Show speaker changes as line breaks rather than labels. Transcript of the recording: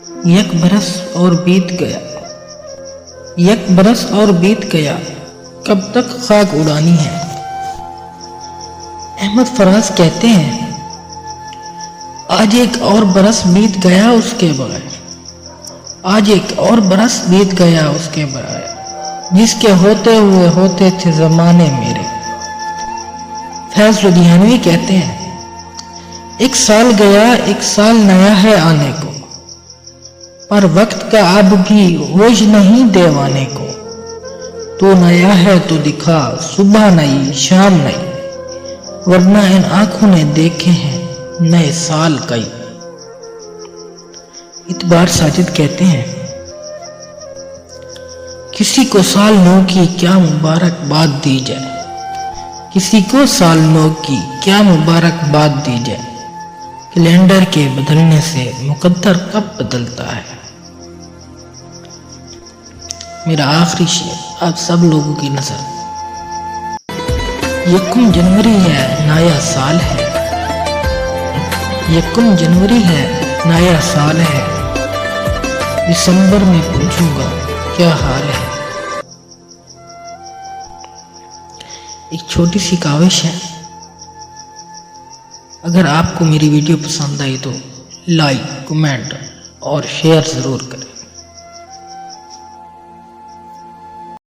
एक बरस और बीत गया, एक बरस और बीत गया, कब तक खाक उड़ानी है। अहमद फराज कहते हैं, आज एक और बरस बीत गया उसके बगैर, आज एक और बरस बीत गया उसके बगैर, जिसके होते हुए होते थे जमाने मेरे। फैज लुधियानवी कहते हैं, एक साल गया, एक साल नया है आने को, पर वक्त का अब भी होश नहीं देवाने को। तो नया है तो दिखा, सुबह नई शाम नई, वरना इन आंखों ने देखे हैं नए साल कई। इतबार साजिद कहते हैं, किसी को साल नौ की क्या मुबारकबाद दी जाए, किसी को साल नौ की क्या मुबारकबाद दी जाए, कैलेंडर के बदलने से मुकद्दर कब बदलता है। मेरा आखिरी शेर आप सब लोगों की नजर। यकम जनवरी है नया साल है, यकम जनवरी है नया साल है, दिसंबर में पूछूंगा क्या हाल है। एक छोटी सी काविश है, अगर आपको मेरी वीडियो पसंद आई तो लाइक, कमेंट और शेयर जरूर करें।